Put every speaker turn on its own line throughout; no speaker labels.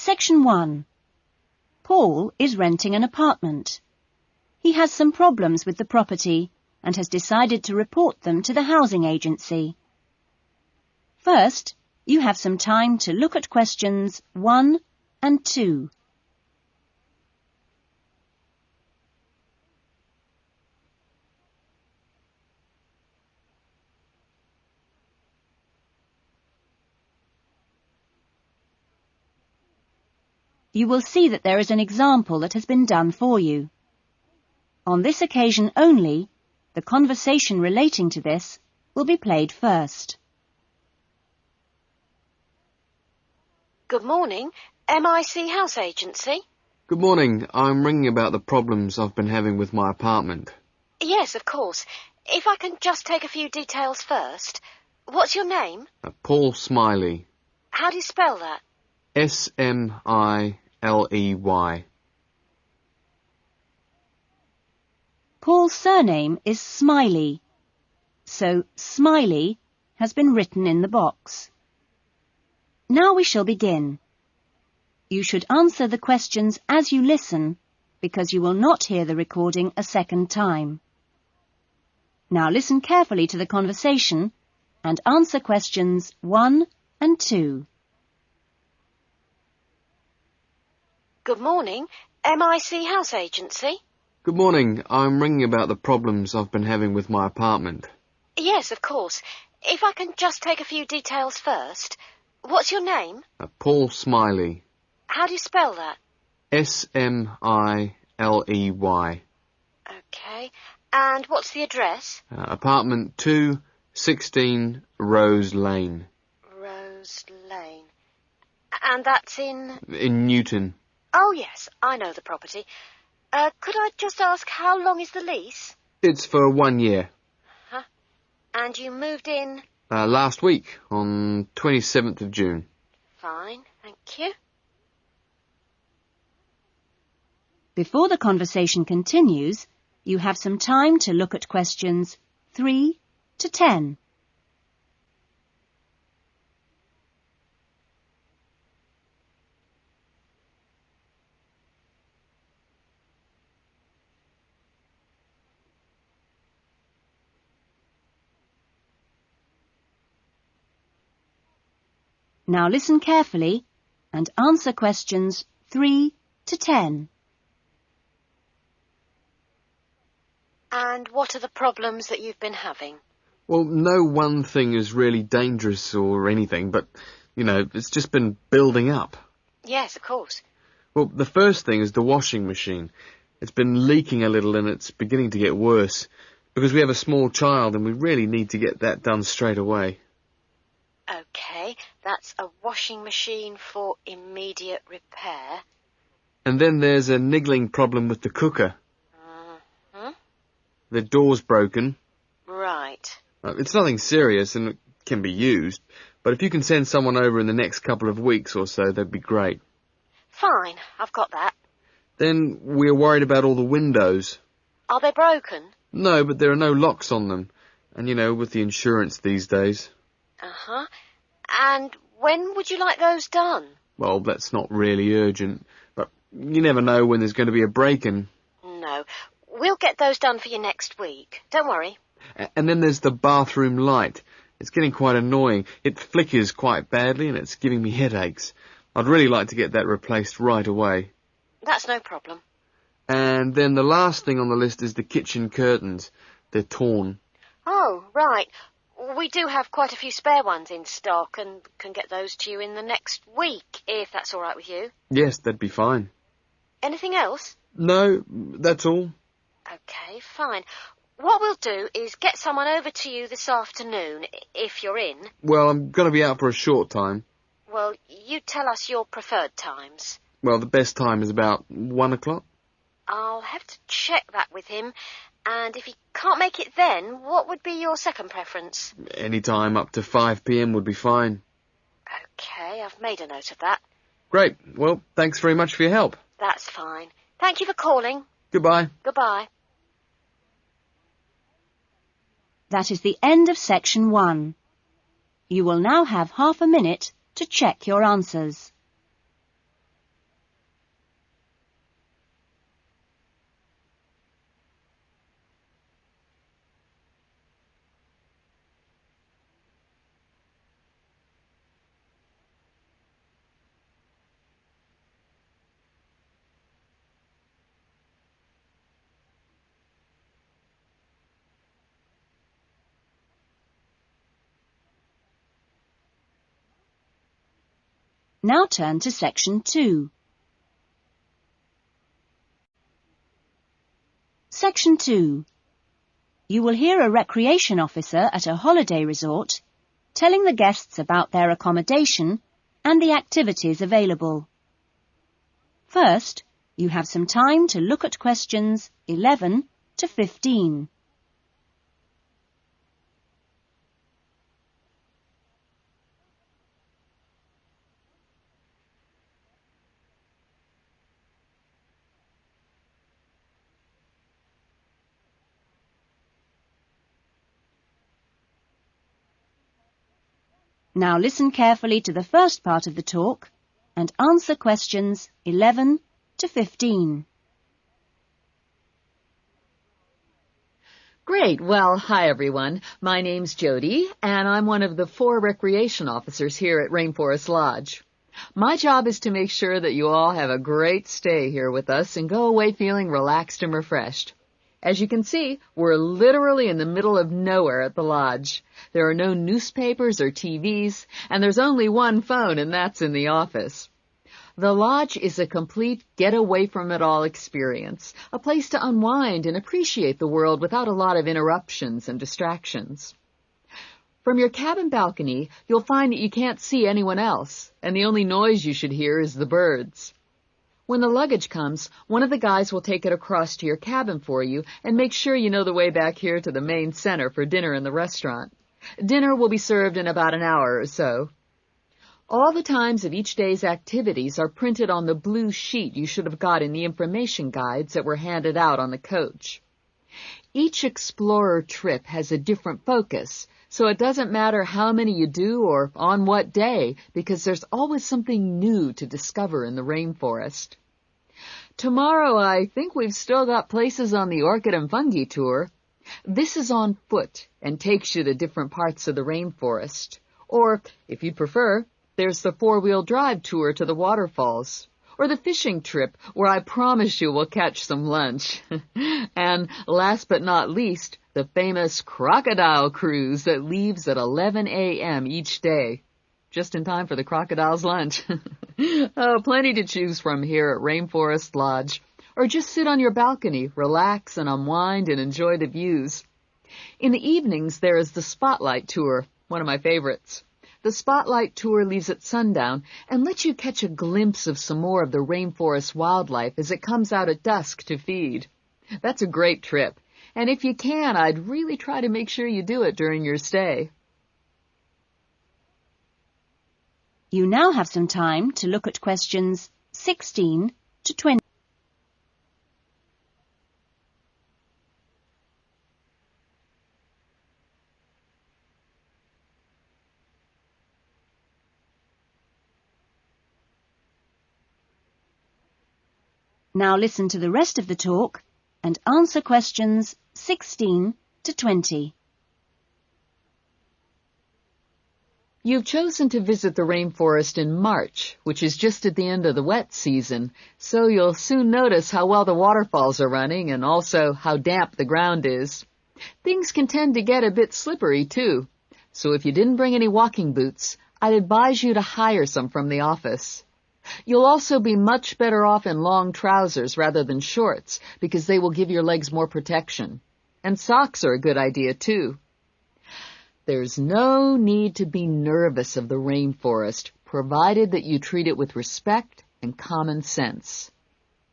Section 1. Paul is renting an apartment. He has some problems with the property and has decided to report them to the housing agency. First, you have some time to look at questions 1 and 2. You will see that there is an example that has been done for you. On this occasion only, the conversation relating to this will be played first.
Good morning, MIC House Agency.
Good morning. I'm ringing about the problems I've been having with my apartment.
Yes, of course. If I can just take a few details first. What's your name?
Paul Smiley.
How do you spell that?
Smiley.
Paul's surname is Smiley, so Smiley has been written in the box. Now we shall begin. You should answer the questions as you listen, because you will not hear the recording a second time. Now listen carefully to the conversation and answer questions 1 and 2.
Good morning, MIC House Agency.
Good morning. I'm ringing about the problems I've been having with my apartment.
Yes, of course. If I can just take a few details first. What's your name?
Paul Smiley.
How do you spell that?
Smiley.
Okay. And what's the address?
Apartment 216 Rose Lane.
Rose Lane. And that's in?
In Newton.
Oh, yes, I know the property. Could I just ask, how long is the lease?
It's for 1 year.
Huh? And you moved in?
Last week, on 27th of June.
Fine, thank you.
Before the conversation continues, you have some time to look at questions 3 to 10. Now listen carefully and answer questions 3 to 10.
And what are the problems that you've been having?
Well, no one thing is really dangerous or anything, but, it's just been building up.
Yes, of course.
Well, the first thing is the washing machine. It's been leaking a little and it's beginning to get worse, because we have a small child and we really need to get that done straight away.
Okay, that's a washing machine for immediate repair.
And then there's a niggling problem with the cooker.
Mm-hmm.
The door's broken.
Right.
It's nothing serious and it can be used, but if you can send someone over in the next couple of weeks or so, that'd be great.
Fine, I've got that.
Then we're worried about all the windows.
Are they broken?
No, but there are no locks on them. And, with the insurance these days.
Uh-huh. And when would you like those done?
Well, that's not really urgent, but you never know when there's going to be a break-in.
No. We'll get those done for you next week. Don't worry.
And then there's the bathroom light. It's getting quite annoying. It flickers quite badly and it's giving me headaches. I'd really like to get that replaced right away.
That's no problem.
And then the last thing on the list is the kitchen curtains. They're torn.
Oh, right. We do have quite a few spare ones in stock and can get those to you in the next week, if that's all right with you.
Yes, that'd be fine.
Anything else?
No, that's all.
Okay, fine. What we'll do is get someone over to you this afternoon, if you're in.
Well, I'm going to be out for a short time.
Well, you tell us your preferred times.
Well, the best time is about 1 o'clock.
I'll have to check that with him. And if he can't make it then, what would be your second preference?
Any time up to 5 p.m. would be fine.
Okay, I've made a note of that.
Great. Well, thanks very much for your help.
That's fine. Thank you for calling.
Goodbye.
Goodbye.
That is the end of section 1. You will now have half a minute to check your answers. Now turn to Section 2. Section 2. You will hear a recreation officer at a holiday resort telling the guests about their accommodation and the activities available. First, you have some time to look at questions 11 to 15. Now listen carefully to the first part of the talk and answer questions 11 to 15.
Great. Well, hi everyone. My name's Jody, and I'm one of the 4 recreation officers here at Rainforest Lodge. My job is to make sure that you all have a great stay here with us and go away feeling relaxed and refreshed. As you can see, we're literally in the middle of nowhere at the lodge. There are no newspapers or TVs, and there's only one phone, and that's in the office. The lodge is a complete get-away-from-it-all experience, a place to unwind and appreciate the world without a lot of interruptions and distractions. From your cabin balcony, you'll find that you can't see anyone else, and the only noise you should hear is the birds. When the luggage comes, one of the guys will take it across to your cabin for you and make sure you know the way back here to the main center for dinner in the restaurant. Dinner will be served in about an hour or so. All the times of each day's activities are printed on the blue sheet you should have got in the information guides that were handed out on the coach. Each explorer trip has a different focus, so it doesn't matter how many you do or on what day, because there's always something new to discover in the rainforest. Tomorrow, I think we've still got places on the orchid and fungi tour. This is on foot and takes you to different parts of the rainforest. Or, if you prefer, there's the 4-wheel drive tour to the waterfalls. Or the fishing trip, where I promise you we'll catch some lunch. And last but not least, the famous crocodile cruise that leaves at 11 a.m. each day. Just in time for the crocodile's lunch. Oh, plenty to choose from here at Rainforest Lodge. Or just sit on your balcony, relax and unwind and enjoy the views. In the evenings, there is the Spotlight Tour, one of my favorites. The Spotlight Tour leaves at sundown and lets you catch a glimpse of some more of the rainforest wildlife as it comes out at dusk to feed. That's a great trip, and if you can, I'd really try to make sure you do it during your stay.
You now have some time to look at questions 16 to 20. Now listen to the rest of the talk and answer questions 16 to 20.
You've chosen to visit the rainforest in March, which is just at the end of the wet season, so you'll soon notice how well the waterfalls are running and also how damp the ground is. Things can tend to get a bit slippery, too, so if you didn't bring any walking boots, I'd advise you to hire some from the office. You'll also be much better off in long trousers rather than shorts, because they will give your legs more protection. And socks are a good idea, too. There's no need to be nervous of the rainforest, provided that you treat it with respect and common sense.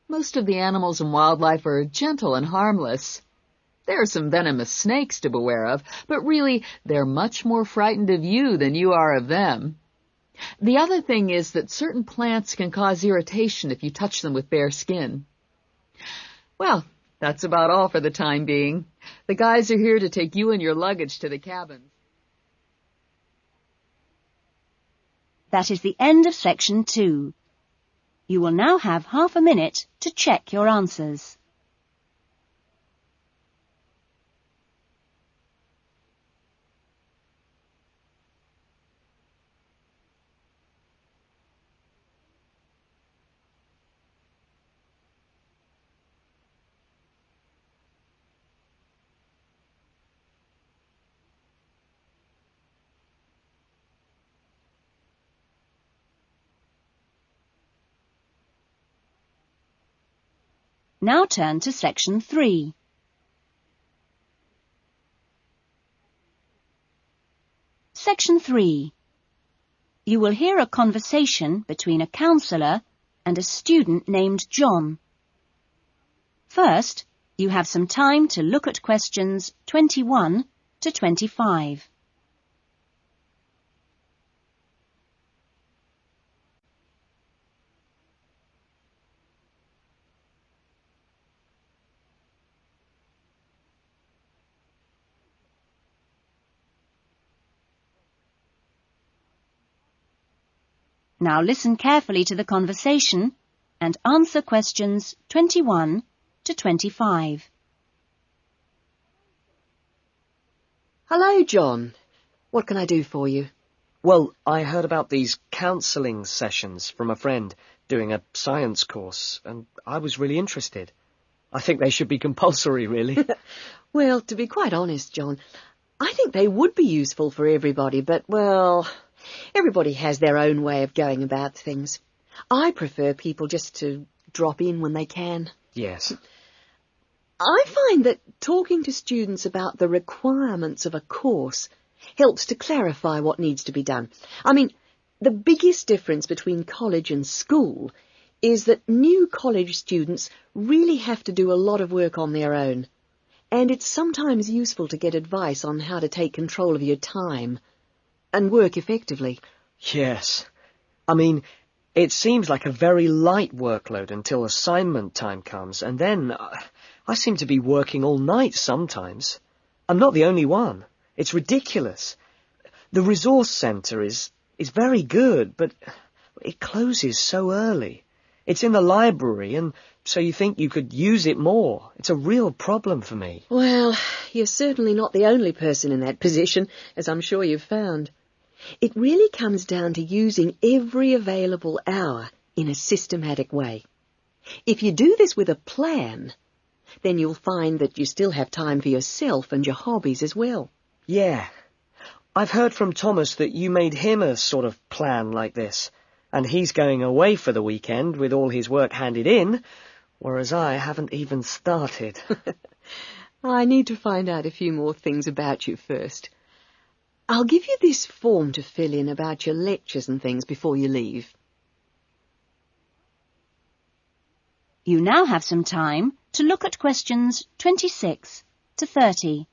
Most of the animals and wildlife are gentle and harmless. There are some venomous snakes to beware of, but really, they're much more frightened of you than you are of them. The other thing is that certain plants can cause irritation if you touch them with bare skin. Well, that's about all for the time being. The guys are here to take you and your luggage to the cabin.
That is the end of Section 2. You will now have half a minute to check your answers. Now turn to Section 3. Section 3. You will hear a conversation between a counsellor and a student named John. First, you have some time to look at questions 21 to 25. Now listen carefully to the conversation and answer questions 21 to 25.
Hello, John. What can I do for you?
Well, I heard about these counselling sessions from a friend doing a science course, and I was really interested. I think they should be compulsory, really.
Well, to be quite honest, John, I think they would be useful for everybody, but, well, everybody has their own way of going about things. I prefer people just to drop in when they can.
Yes.
I find that talking to students about the requirements of a course helps to clarify what needs to be done. I mean, the biggest difference between college and school is that new college students really have to do a lot of work on their own, and it's sometimes useful to get advice on how to take control of your time and work effectively.
Yes. I mean, it seems like a very light workload until assignment time comes, and then I seem to be working all night sometimes. I'm not the only one. It's ridiculous. The resource centre is very good, but it closes so early. It's in the library, and so you think you could use it more. It's a real problem for me.
Well, you're certainly not the only person in that position, as I'm sure you've found. It really comes down to using every available hour in a systematic way. If you do this with a plan, then you'll find that you still have time for yourself and your hobbies as well.
Yeah. I've heard from Thomas that you made him a sort of plan like this, and he's going away for the weekend with all his work handed in, whereas I haven't even started.
I need to find out a few more things about you first. I'll give you this form to fill in about your lectures and things before you leave.
You now have some time to look at questions 26 to 30.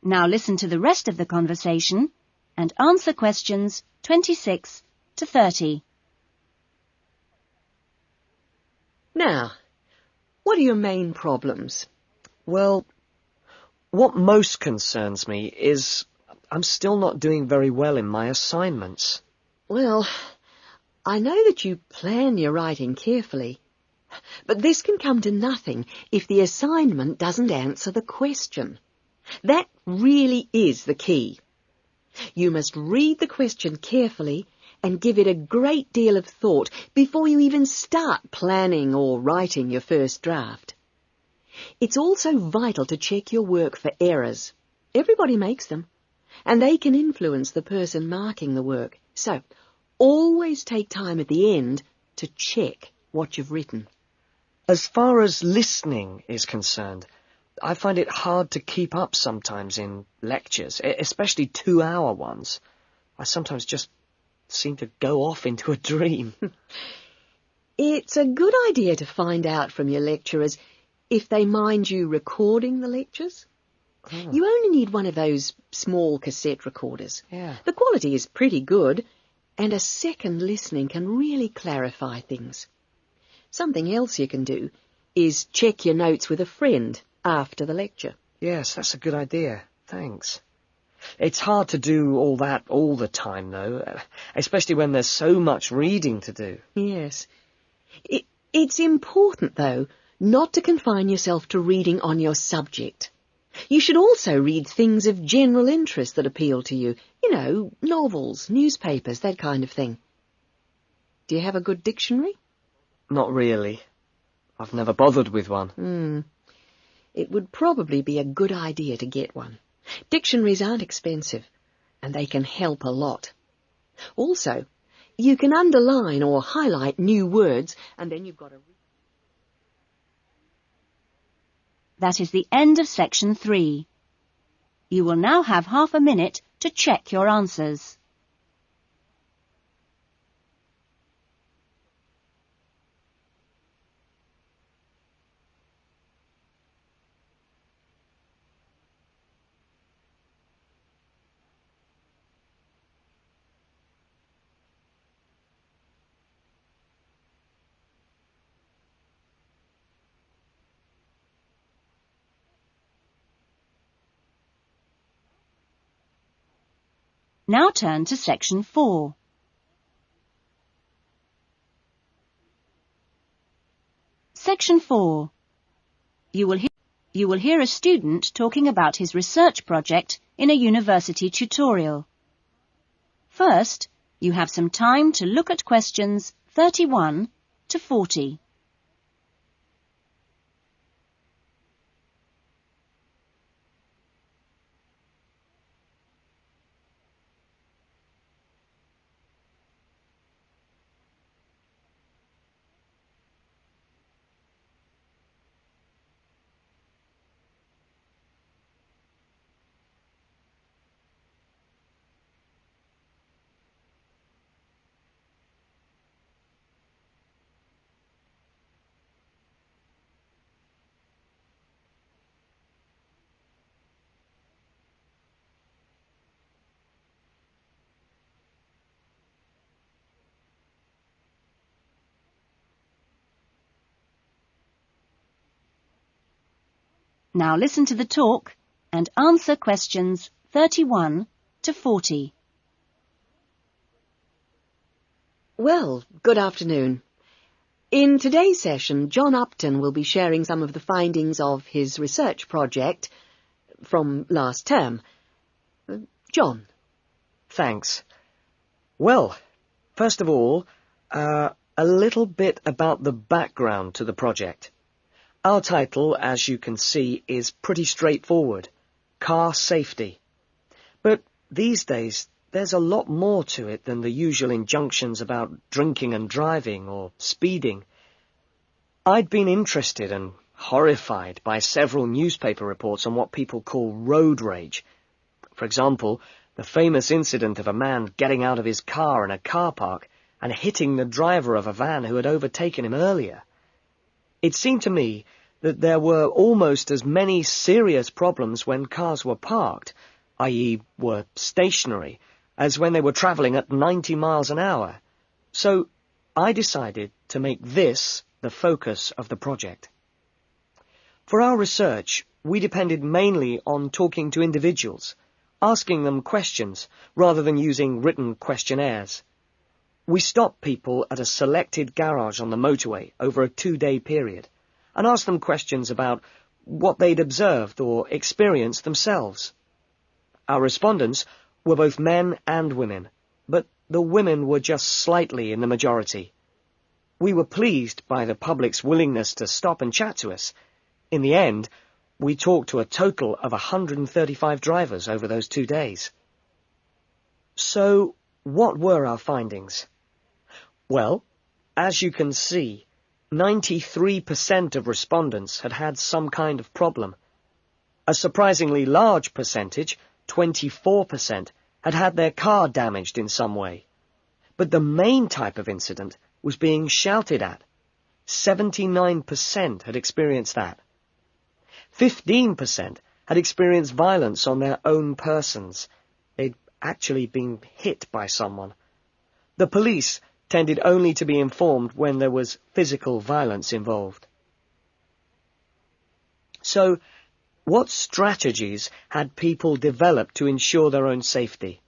Now listen to the rest of the conversation and answer questions 26 to 30.
Now, what are your main problems?
Well, what most concerns me is I'm still not doing very well in my assignments.
Well, I know that you plan your writing carefully, but this can come to nothing if the assignment doesn't answer the question. That really is the key. You must read the question carefully and give it a great deal of thought before you even start planning or writing your first draft. It's also vital to check your work for errors. Everybody makes them, and they can influence the person marking the work. So, always take time at the end to check what you've written.
As far as listening is concerned, I find it hard to keep up sometimes in lectures, especially 2-hour ones. I sometimes just seem to go off into a dream.
It's a good idea to find out from your lecturers if they mind you recording the lectures. Oh. You only need one of those small cassette recorders.
Yeah.
The quality is pretty good, and a second listening can really clarify things. Something else you can do is check your notes with a friend after the lecture.
Yes, that's a good idea. Thanks. It's hard to do all that all the time, though, especially when there's so much reading to do.
Yes. It's important, though, not to confine yourself to reading on your subject. You should also read things of general interest that appeal to you. You know, novels, newspapers, that kind of thing. Do you have a good dictionary?
Not really. I've never bothered with one.
It would probably be a good idea to get one. Dictionaries aren't expensive, and they can help a lot. Also, you can underline or highlight new words, and then you've got a...
That is the end of section 3. You will now have half a minute to check your answers. Now turn to section 4. Section 4. You will hear a student talking about his research project in a university tutorial. First, you have some time to look at questions 31 to 40. Now listen to the talk and answer questions 31 to 40.
Well, good afternoon. In today's session, John Upton will be sharing some of the findings of his research project from last term. John.
Thanks. Well, first of all, a little bit about the background to the project. Our title, as you can see, is pretty straightforward. Car safety. But these days, there's a lot more to it than the usual injunctions about drinking and driving or speeding. I'd been interested and horrified by several newspaper reports on what people call road rage. For example, the famous incident of a man getting out of his car in a car park and hitting the driver of a van who had overtaken him earlier. It seemed to me that there were almost as many serious problems when cars were parked, i.e. were stationary, as when they were travelling at 90 miles an hour. So I decided to make this the focus of the project. For our research, we depended mainly on talking to individuals, asking them questions rather than using written questionnaires. We stopped people at a selected garage on the motorway over a 2-day period and asked them questions about what they'd observed or experienced themselves. Our respondents were both men and women, but the women were just slightly in the majority. We were pleased by the public's willingness to stop and chat to us. In the end, we talked to a total of 135 drivers over those 2 days. So, what were our findings? Well, as you can see, 93% of respondents had had some kind of problem. A surprisingly large percentage, 24%, had had their car damaged in some way. But the main type of incident was being shouted at. 79% had experienced that. 15% had experienced violence on their own persons. They'd actually been hit by someone. The police tended only to be informed when there was physical violence involved. So, what strategies had people developed to ensure their own safety?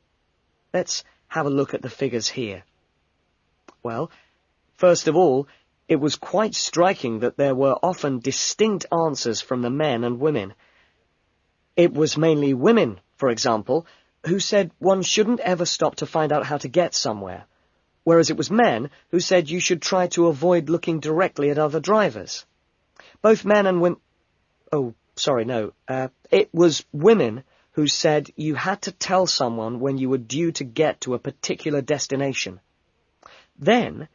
Let's have a look at the figures here. Well, first of all, it was quite striking that there were often distinct answers from the men and women. It was mainly women, for example, who said one shouldn't ever stop to find out how to get somewhere, whereas it was men who said you should try to avoid looking directly at other drivers. Both men and women... it was women who said you had to tell someone when you were due to get to a particular destination. Then,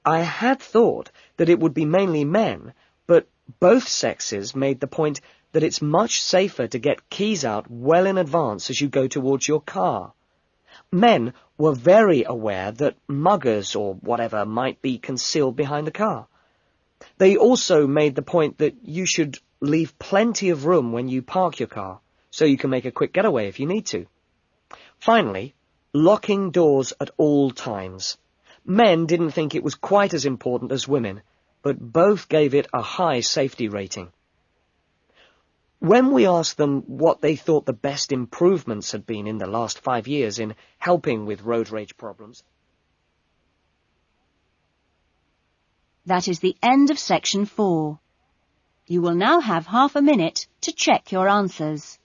I had thought that it would be mainly men, but both sexes made the point that it's much safer to get keys out well in advance as you go towards your car. Men were very aware that muggers or whatever might be concealed behind the car. They also made the point that you should leave plenty of room when you park your car, so you can make a quick getaway if you need to. Finally, locking doors at all times. Men didn't think it was quite as important as women, but both gave it a high safety rating. When we asked them what they thought the best improvements had been in the last 5 years in helping with road rage problems...
That is the end of section 4. You will now have half a minute to check your answers.